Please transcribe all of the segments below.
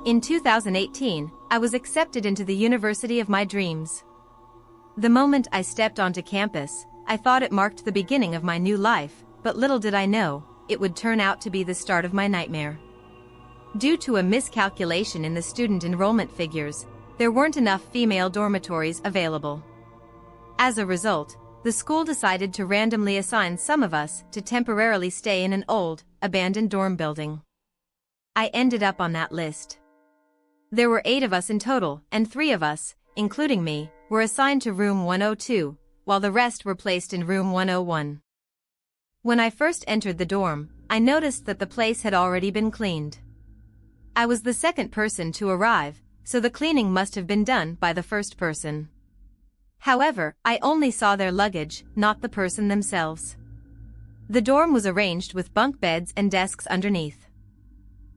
In 2018, I was accepted into the university of my dreams. The moment I stepped onto campus, I thought it marked the beginning of my new life, but little did I know, it would turn out to be the start of my nightmare. Due to a miscalculation in the student enrollment figures, there weren't enough female dormitories available. As a result, the school decided to randomly assign some of us to temporarily stay in an old, abandoned dorm building. I ended up on that list. There were 8 of us in total, and 3 of us, including me, were assigned to room 102, while the rest were placed in room 101. When I first entered the dorm, I noticed that the place had already been cleaned. I was the second person to arrive, so the cleaning must have been done by the first person. However, I only saw their luggage, not the person themselves. The dorm was arranged with bunk beds and desks underneath.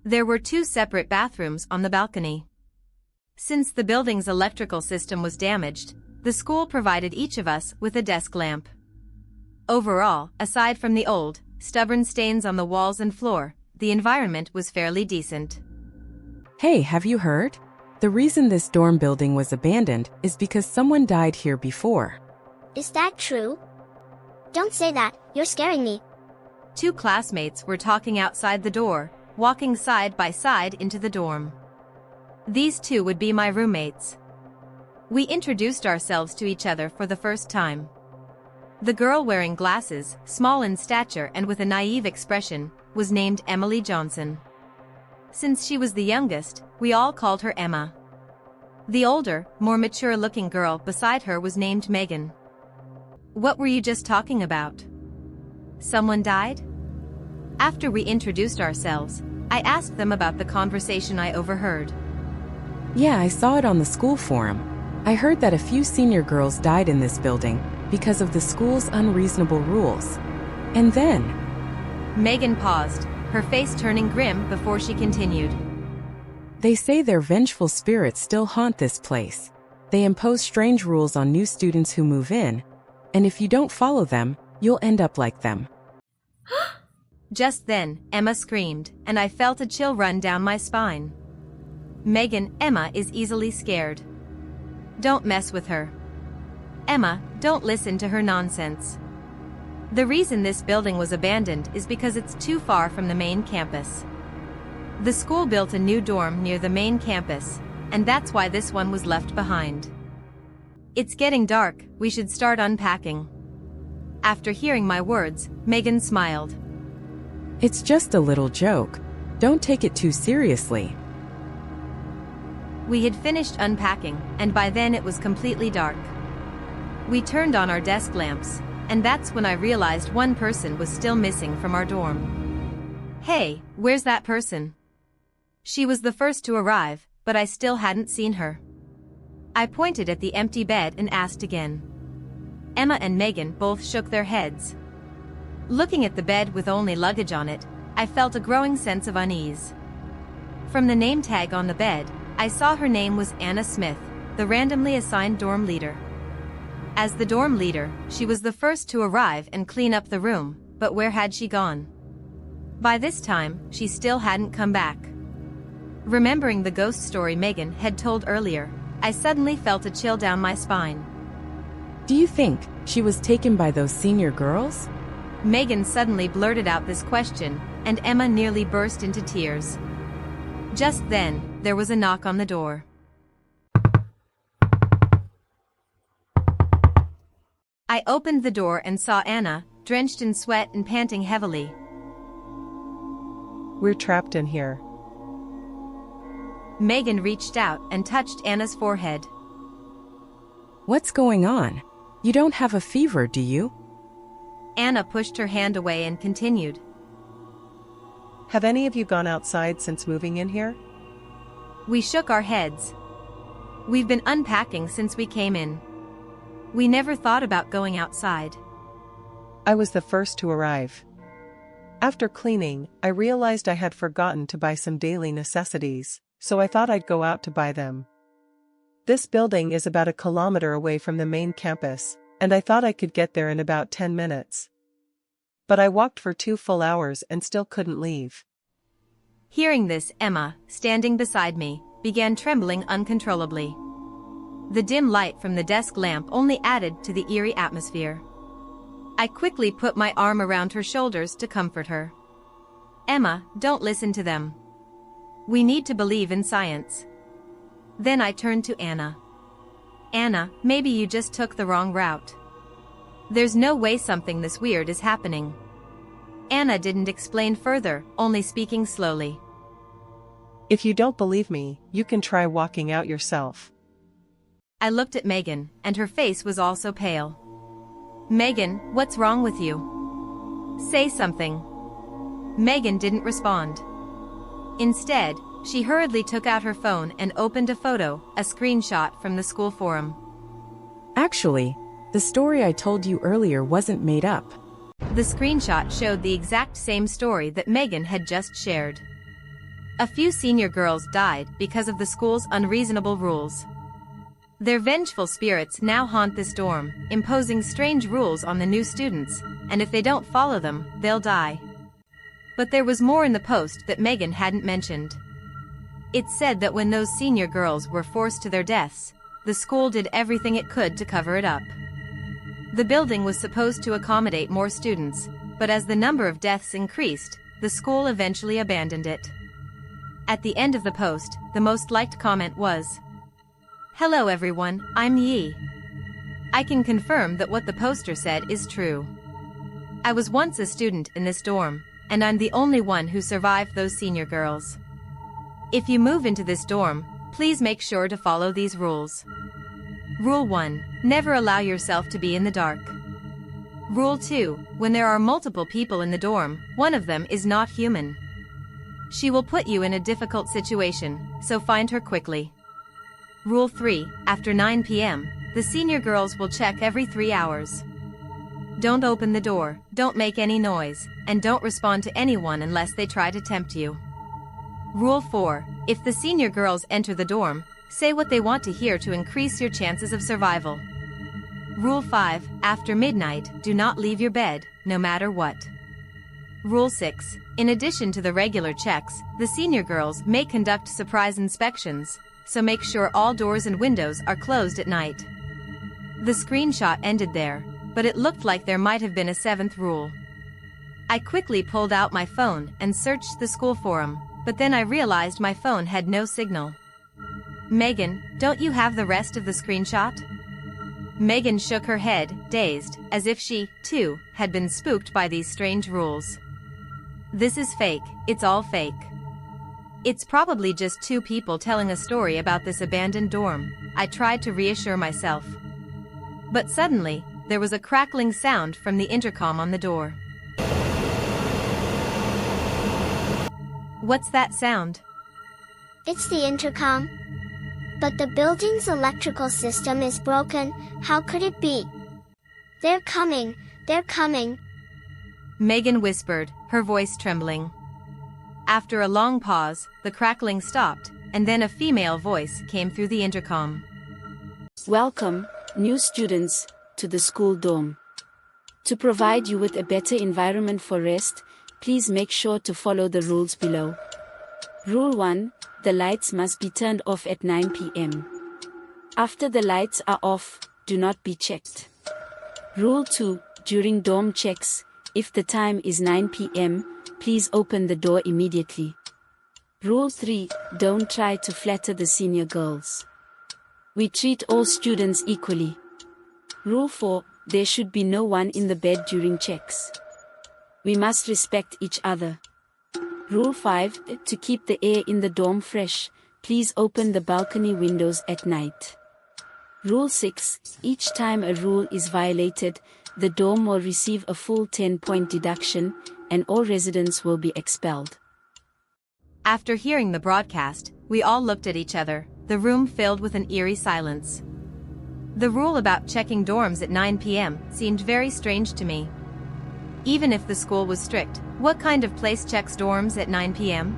There were 2 separate bathrooms on the balcony. Since the building's electrical system was damaged, the school provided each of us with a desk lamp. Overall, aside from the old, stubborn stains on the walls and floor, the environment was fairly decent. Hey, have you heard? The reason this dorm building was abandoned is because someone died here before. Is that true? Don't say that, you're scaring me. 2 classmates were talking outside the door, walking side by side into the dorm. These 2 would be my roommates. We introduced ourselves to each other for the first time. The girl wearing glasses, small in stature and with a naive expression, was named Emily Johnson. Since she was the youngest, we all called her Emma. The older, more mature-looking girl beside her was named Megan. What were you just talking about? Someone died? After we introduced ourselves, I asked them about the conversation I overheard. Yeah, I saw it on the school forum. I heard that a few senior girls died in this building because of the school's unreasonable rules. And then... Megan paused, her face turning grim before she continued. They say their vengeful spirits still haunt this place. They impose strange rules on new students who move in, and if you don't follow them, you'll end up like them. Just then, Emma screamed, and I felt a chill run down my spine. Megan, Emma is easily scared. Don't mess with her. Emma, don't listen to her nonsense. The reason this building was abandoned is because it's too far from the main campus. The school built a new dorm near the main campus, and that's why this one was left behind. It's getting dark, we should start unpacking. After hearing my words, Megan smiled. It's just a little joke. Don't take it too seriously. We had finished unpacking, and by then it was completely dark. We turned on our desk lamps, and that's when I realized one person was still missing from our dorm. Hey, where's that person? She was the first to arrive, but I still hadn't seen her. I pointed at the empty bed and asked again. Emma and Megan both shook their heads. Looking at the bed with only luggage on it, I felt a growing sense of unease. From the name tag on the bed, I saw her name was Anna Smith, the randomly assigned dorm leader. As the dorm leader, she was the first to arrive and clean up the room, but where had she gone? By this time, she still hadn't come back. Remembering the ghost story Megan had told earlier, I suddenly felt a chill down my spine. Do you think she was taken by those senior girls? Megan suddenly blurted out this question, and Emma nearly burst into tears. Just then, there was a knock on the door. I opened the door and saw Anna, drenched in sweat and panting heavily. We're trapped in here. Megan reached out and touched Anna's forehead. What's going on? You don't have a fever, do you? Anna pushed her hand away and continued. Have any of you gone outside since moving in here? We shook our heads. We've been unpacking since we came in. We never thought about going outside. I was the first to arrive. After cleaning, I realized I had forgotten to buy some daily necessities, so I thought I'd go out to buy them. This building is about 1 kilometer away from the main campus, and I thought I could get there in about 10 minutes. But I walked for 2 full hours and still couldn't leave. Hearing this, Emma, standing beside me, began trembling uncontrollably. The dim light from the desk lamp only added to the eerie atmosphere. I quickly put my arm around her shoulders to comfort her. Emma, don't listen to them. We need to believe in science. Then I turned to Anna. Anna, maybe you just took the wrong route. There's no way something this weird is happening. Anna didn't explain further, only speaking slowly. If you don't believe me, you can try walking out yourself. I looked at Megan, and her face was also pale. Megan, what's wrong with you? Say something. Megan didn't respond. Instead, she hurriedly took out her phone and opened a photo, a screenshot from the school forum. Actually, the story I told you earlier wasn't made up. The screenshot showed the exact same story that Megan had just shared. A few senior girls died because of the school's unreasonable rules. Their vengeful spirits now haunt this dorm, imposing strange rules on the new students, and if they don't follow them, they'll die. But there was more in the post that Megan hadn't mentioned. It said that when those senior girls were forced to their deaths, the school did everything it could to cover it up. The building was supposed to accommodate more students, but as the number of deaths increased, the school eventually abandoned it. At the end of the post, the most liked comment was, "Hello everyone, I'm Yi. I can confirm that what the poster said is true. I was once a student in this dorm, and I'm the only one who survived those senior girls. If you move into this dorm, please make sure to follow these rules. Rule 1. Never allow yourself to be in the dark. Rule 2. When there are multiple people in the dorm, one of them is not human. She will put you in a difficult situation, so find her quickly. Rule 3. After 9 p.m., the senior girls will check every 3 hours. Don't open the door, don't make any noise, and don't respond to anyone unless they try to tempt you. Rule 4. If the senior girls enter the dorm, say what they want to hear to increase your chances of survival. Rule 5. After midnight, do not leave your bed, no matter what. Rule 6. In addition to the regular checks, the senior girls may conduct surprise inspections, so make sure all doors and windows are closed at night. The screenshot ended there, but it looked like there might have been a 7th rule. I quickly pulled out my phone and searched the school forum, but then I realized my phone had no signal. Megan, don't you have the rest of the screenshot? Megan shook her head, dazed, as if she, too, had been spooked by these strange rules. This is fake, it's all fake. It's probably just 2 people telling a story about this abandoned dorm, I tried to reassure myself. But suddenly, there was a crackling sound from the intercom on the door. What's that sound? It's the intercom. But the building's electrical system is broken, how could it be? They're coming, they're coming. Megan whispered, her voice trembling. After a long pause, the crackling stopped, and then a female voice came through the intercom. Welcome, new students, to the school dorm. To provide you with a better environment for rest, please make sure to follow the rules below. Rule 1. The lights must be turned off at 9 p.m. After the lights are off, do not be checked. Rule 2. During dorm checks, if the time is 9 p.m., please open the door immediately. Rule 3. Don't try to flatter the senior girls. We treat all students equally. Rule 4. There should be no one in the bed during checks. We must respect each other. Rule 5. To keep the air in the dorm fresh, please open the balcony windows at night. Rule 6. Each time a rule is violated, the dorm will receive a full 10-point deduction, and all residents will be expelled. After hearing the broadcast, we all looked at each other, the room filled with an eerie silence. The rule about checking dorms at 9 p.m. seemed very strange to me. Even if the school was strict, what kind of place checks dorms at 9 p.m.?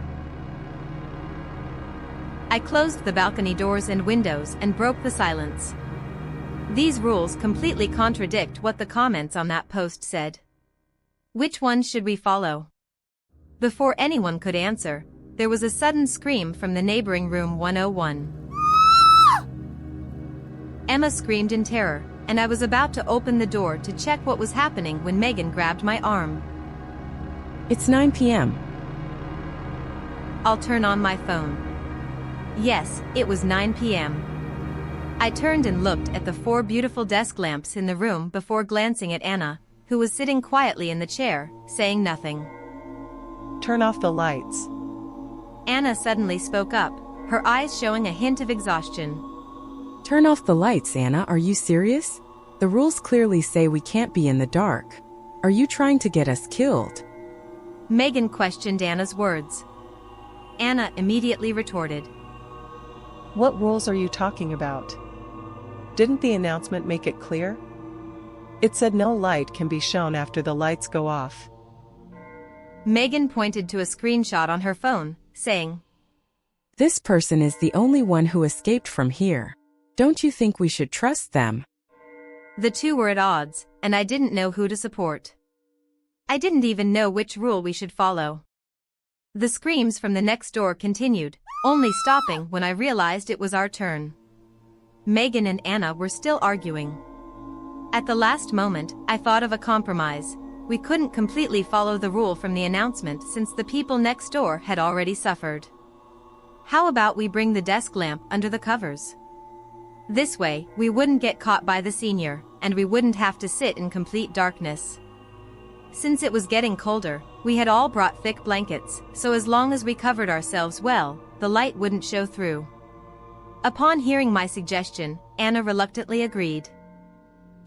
I closed the balcony doors and windows and broke the silence. These rules completely contradict what the comments on that post said. Which ones should we follow? Before anyone could answer, there was a sudden scream from the neighboring room 101. Emma screamed in terror, and I was about to open the door to check what was happening when Megan grabbed my arm. It's 9 p.m. I'll turn on my phone. Yes, it was 9 p.m. I turned and looked at the 4 beautiful desk lamps in the room before glancing at Anna, who was sitting quietly in the chair, saying nothing. Turn off the lights. Anna suddenly spoke up, her eyes showing a hint of exhaustion. Turn off the lights, Anna. Are you serious? The rules clearly say we can't be in the dark. Are you trying to get us killed? Megan questioned Anna's words. Anna immediately retorted. What rules are you talking about? Didn't the announcement make it clear? It said no light can be shown after the lights go off. Megan pointed to a screenshot on her phone, saying, This person is the only one who escaped from here. Don't you think we should trust them? The two were at odds, and I didn't know who to support. I didn't even know which rule we should follow. The screams from the next door continued, only stopping when I realized it was our turn. Megan and Anna were still arguing. At the last moment, I thought of a compromise. We couldn't completely follow the rule from the announcement since the people next door had already suffered. How about we bring the desk lamp under the covers? This way, we wouldn't get caught by the senior, and we wouldn't have to sit in complete darkness. Since it was getting colder, we had all brought thick blankets, so as long as we covered ourselves well, the light wouldn't show through. Upon hearing my suggestion, Anna reluctantly agreed.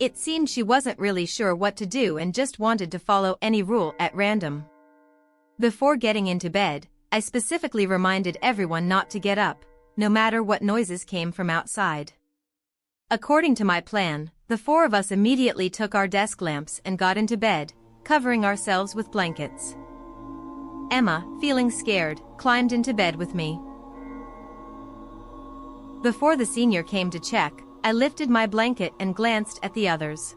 It seemed she wasn't really sure what to do and just wanted to follow any rule at random. Before getting into bed, I specifically reminded everyone not to get up, no matter what noises came from outside. According to my plan, the 4 of us immediately took our desk lamps and got into bed, covering ourselves with blankets. Emma, feeling scared, climbed into bed with me. Before the senior came to check, I lifted my blanket and glanced at the others.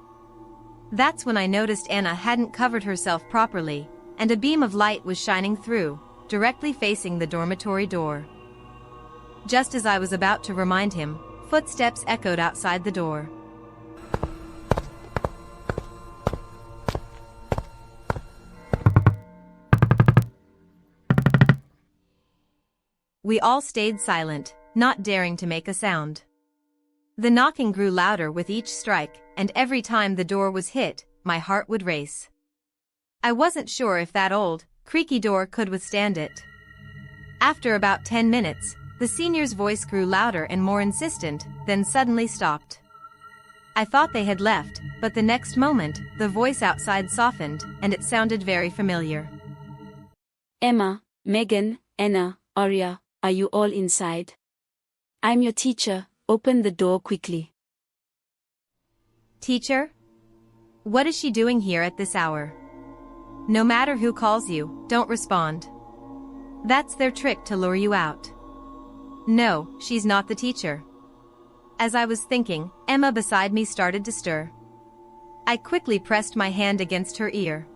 That's when I noticed Anna hadn't covered herself properly, and a beam of light was shining through, directly facing the dormitory door. Just as I was about to remind him, footsteps echoed outside the door. We all stayed silent, not daring to make a sound. The knocking grew louder with each strike, and every time the door was hit, my heart would race. I wasn't sure if that old, creaky door could withstand it. After about 10 minutes, the senior's voice grew louder and more insistent, then suddenly stopped. I thought they had left, but the next moment, the voice outside softened, and it sounded very familiar. Emma, Megan, Anna, Arya, are you all inside? I'm your teacher, open the door quickly. Teacher? What is she doing here at this hour? No matter who calls you, don't respond. That's their trick to lure you out. No, she's not the teacher. As I was thinking, Emma beside me started to stir. I quickly pressed my hand against her ear.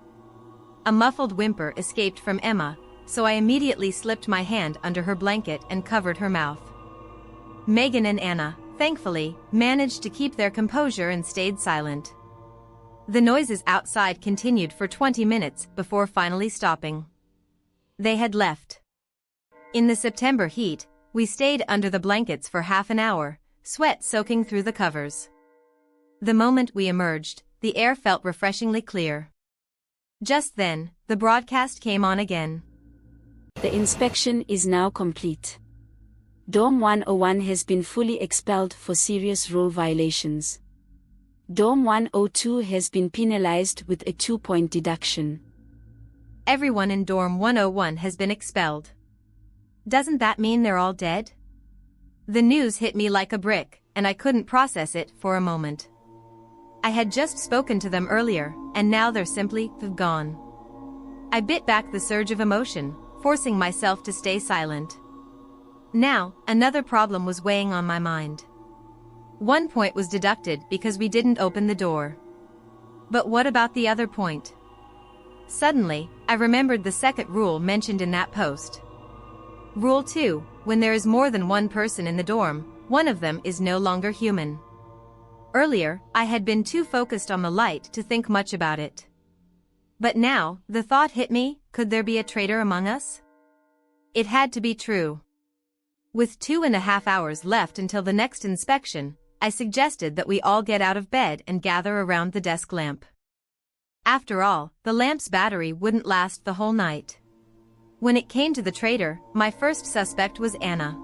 A muffled whimper escaped from Emma, so I immediately slipped my hand under her blanket and covered her mouth. Megan and Anna, thankfully, managed to keep their composure and stayed silent. The noises outside continued for 20 minutes before finally stopping. They had left. In the September heat, we stayed under the blankets for half an hour, sweat soaking through the covers. The moment we emerged, the air felt refreshingly clear. Just then, the broadcast came on again. The inspection is now complete. Dorm 101 has been fully expelled for serious rule violations. Dorm 102 has been penalized with a 2-point deduction. Everyone in Dorm 101 has been expelled. Doesn't that mean they're all dead? The news hit me like a brick, and I couldn't process it for a moment. I had just spoken to them earlier, and now they're simply gone. I bit back the surge of emotion, forcing myself to stay silent. Now, another problem was weighing on my mind. 1 point was deducted because we didn't open the door. But what about the other point? Suddenly, I remembered the second rule mentioned in that post. Rule 2. When there is more than one person in the dorm, one of them is no longer human. Earlier, I had been too focused on the light to think much about it. But now, the thought hit me, could there be a traitor among us? It had to be true. With 2.5 hours left until the next inspection, I suggested that we all get out of bed and gather around the desk lamp. After all, the lamp's battery wouldn't last the whole night. When it came to the traitor, my first suspect was Anna.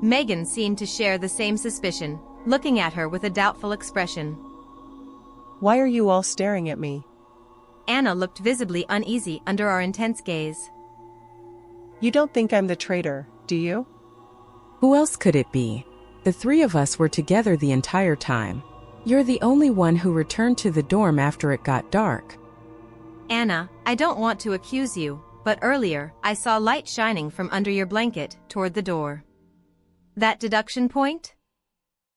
Megan seemed to share the same suspicion, looking at her with a doubtful expression. Why are you all staring at me? Anna looked visibly uneasy under our intense gaze. You don't think I'm the traitor, do you? Who else could it be? The three of us were together the entire time. You're the only one who returned to the dorm after it got dark. Anna, I don't want to accuse you, but earlier, I saw light shining from under your blanket toward the door. That deduction point?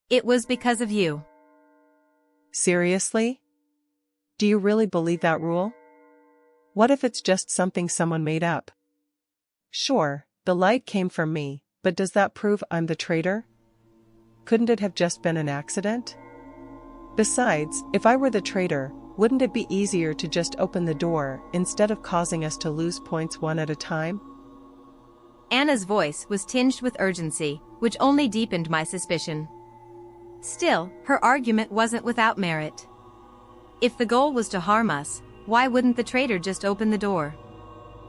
It was because of you. Seriously? Do you really believe that rule? What if it's just something someone made up? Sure, the light came from me, but does that prove I'm the traitor? Couldn't it have just been an accident? Besides, if I were the traitor, wouldn't it be easier to just open the door instead of causing us to lose points one at a time? Anna's voice was tinged with urgency, which only deepened my suspicion. Still, her argument wasn't without merit. If the goal was to harm us, why wouldn't the traitor just open the door?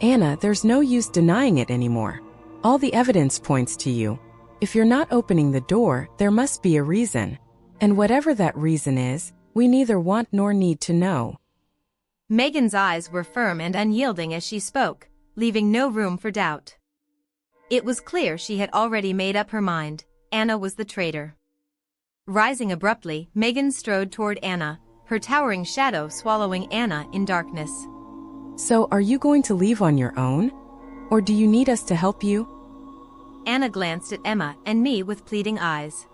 Anna, there's no use denying it anymore. All the evidence points to you. If you're not opening the door, there must be a reason. And whatever that reason is, we neither want nor need to know. Megan's eyes were firm and unyielding as she spoke, leaving no room for doubt. It was clear she had already made up her mind. Anna was the traitor. Rising abruptly, Megan strode toward Anna, her towering shadow swallowing Anna in darkness. So, are you going to leave on your own? Or do you need us to help you? Anna glanced at Emma and me with pleading eyes.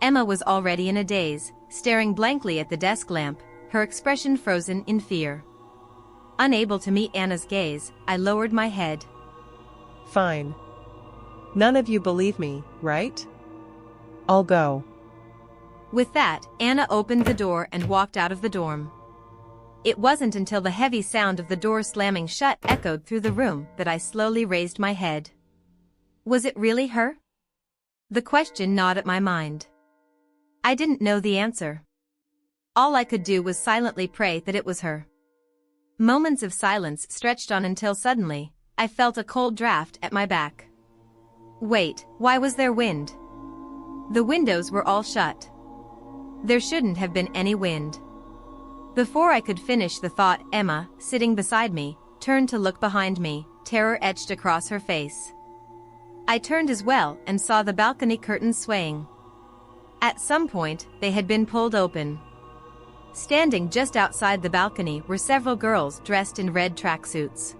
Emma was already in a daze, staring blankly at the desk lamp, her expression frozen in fear. Unable to meet Anna's gaze, I lowered my head. Fine. None of you believe me, right? I'll go. With that, Anna opened the door and walked out of the dorm. It wasn't until the heavy sound of the door slamming shut echoed through the room that I slowly raised my head. Was it really her? The question gnawed at my mind. I didn't know the answer. All I could do was silently pray that it was her. Moments of silence stretched on until suddenly, I felt a cold draft at my back. Wait, why was there wind? The windows were all shut. There shouldn't have been any wind. Before I could finish the thought, Emma, sitting beside me, turned to look behind me, terror etched across her face. I turned as well and saw the balcony curtains swaying. At some point, they had been pulled open. Standing just outside the balcony were several girls dressed in red tracksuits.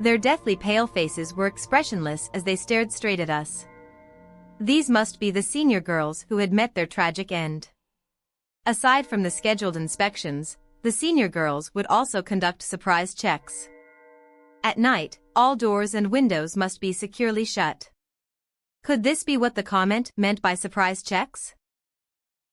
Their deathly pale faces were expressionless as they stared straight at us. These must be the senior girls who had met their tragic end. Aside from the scheduled inspections, the senior girls would also conduct surprise checks. At night, all doors and windows must be securely shut. Could this be what the comment meant by surprise checks?